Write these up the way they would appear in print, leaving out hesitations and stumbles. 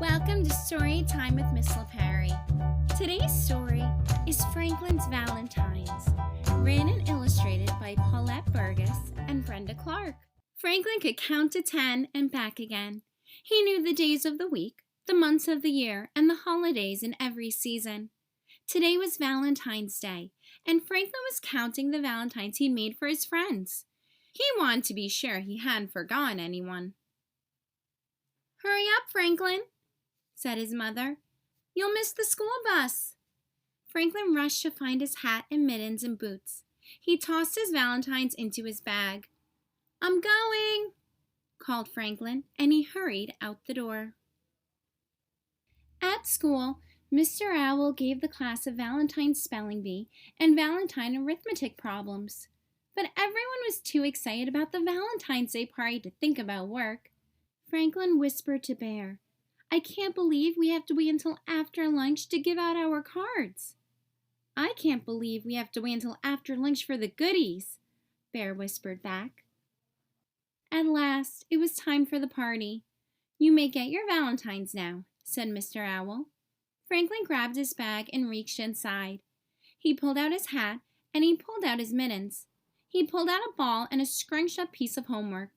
Welcome to Story Time with Miss LaPerry. Today's story is Franklin's Valentines, written and illustrated by Paulette Burgess and Brenda Clark. Franklin could count to 10 and back again. He knew the days of the week, the months of the year, and the holidays in every season. Today was Valentine's Day, and Franklin was counting the Valentines he made for his friends. He wanted to be sure he hadn't forgotten anyone. "Hurry up, Franklin," said his mother. "You'll miss the school bus." Franklin rushed to find his hat and mittens and boots. He tossed his valentines into his bag. "I'm going," called Franklin, and he hurried out the door. At school, Mr. Owl gave the class a Valentine spelling bee and Valentine arithmetic problems. But everyone was too excited about the Valentine's Day party to think about work. Franklin whispered to Bear, "I can't believe we have to wait until after lunch to give out our cards." "I can't believe we have to wait until after lunch for the goodies," Bear whispered back. At last, it was time for the party. "You may get your Valentines now," said Mr. Owl. Franklin grabbed his bag and reached inside. He pulled out his hat and he pulled out his mittens. He pulled out a ball and a scrunched up piece of homework.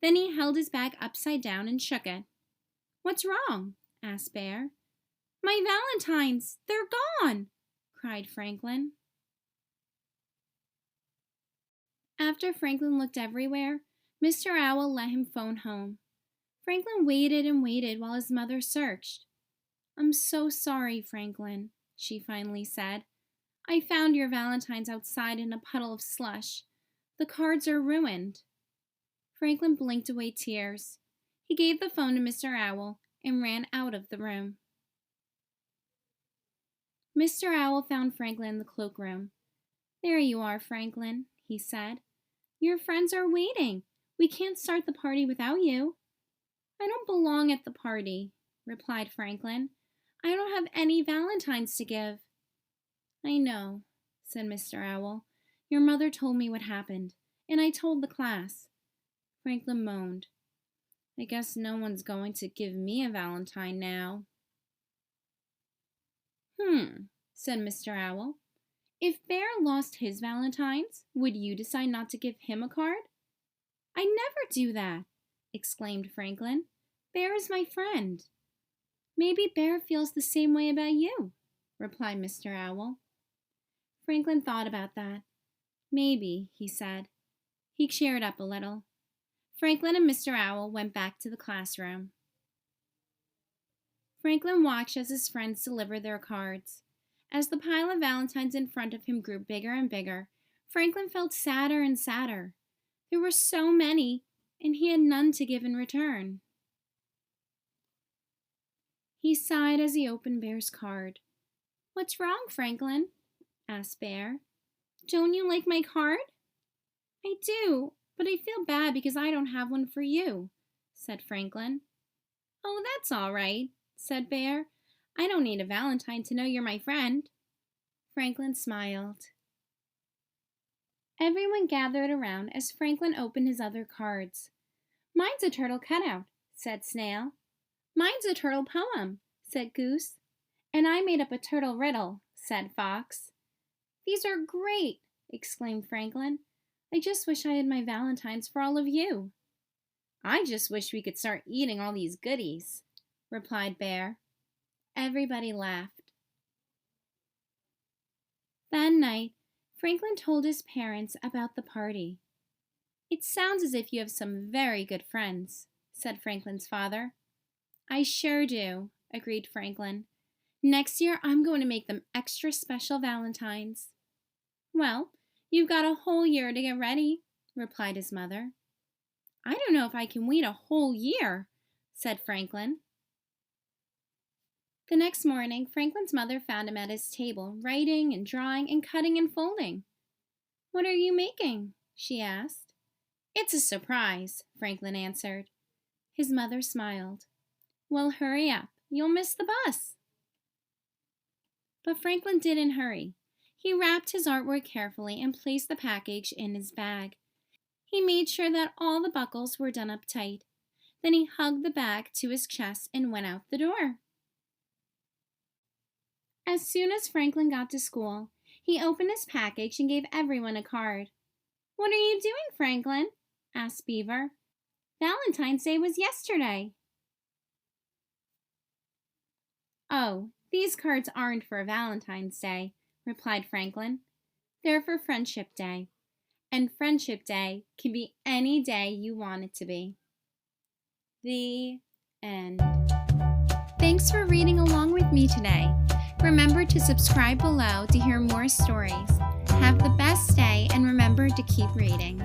Then he held his bag upside down and shook it. "What's wrong?" asked Bear. "My Valentines! They're gone!" cried Franklin. After Franklin looked everywhere, Mr. Owl let him phone home. Franklin waited and waited while his mother searched. "I'm so sorry, Franklin," she finally said. "I found your Valentines outside in a puddle of slush. The cards are ruined." Franklin blinked away tears. He gave the phone to Mr. Owl and ran out of the room. Mr. Owl found Franklin in the cloakroom. "There you are, Franklin," he said. "Your friends are waiting. We can't start the party without you." "I don't belong at the party," replied Franklin. "I don't have any Valentines to give." "I know," said Mr. Owl. "Your mother told me what happened, and I told the class." Franklin moaned. "I guess no one's going to give me a Valentine now." Said Mr. Owl. "If Bear lost his Valentines, would you decide not to give him a card?" "I never do that," exclaimed Franklin. "Bear is my friend." "Maybe Bear feels the same way about you," replied Mr. Owl. Franklin thought about that. "Maybe," he said. He cheered up a little. Franklin and Mr. Owl went back to the classroom. Franklin watched as his friends delivered their cards. As the pile of Valentines in front of him grew bigger and bigger, Franklin felt sadder and sadder. There were so many, and he had none to give in return. He sighed as he opened Bear's card. "What's wrong, Franklin?" asked Bear. "Don't you like my card?" "I do, but I feel bad because I don't have one for you," said Franklin. "Oh, that's all right," said Bear. "I don't need a Valentine to know you're my friend." Franklin smiled. Everyone gathered around as Franklin opened his other cards. "Mine's a turtle cutout," said Snail. "Mine's a turtle poem," said Goose. "And I made up a turtle riddle," said Fox. "These are great!" exclaimed Franklin. "I just wish I had my Valentines for all of you." "I just wish we could start eating all these goodies," replied Bear. Everybody laughed. That night, Franklin told his parents about the party. "It sounds as if you have some very good friends," said Franklin's father. "I sure do," agreed Franklin. "Next year, I'm going to make them extra special Valentines." "Well, you've got a whole year to get ready," replied his mother. "I don't know if I can wait a whole year," said Franklin. The next morning, Franklin's mother found him at his table, writing and drawing and cutting and folding. "What are you making?" she asked. "It's a surprise," Franklin answered. His mother smiled. "Well, hurry up. You'll miss the bus." But Franklin didn't hurry. He wrapped his artwork carefully and placed the package in his bag. He made sure that all the buckles were done up tight. Then he hugged the bag to his chest and went out the door. As soon as Franklin got to school, he opened his package and gave everyone a card. "What are you doing, Franklin?" asked Beaver. "Valentine's Day was yesterday." "Oh, these cards aren't for Valentine's Day," replied Franklin. "They're for Friendship Day. And Friendship Day can be any day you want it to be." The end. Thanks for reading along with me today. Remember to subscribe below to hear more stories. Have the best day and remember to keep reading.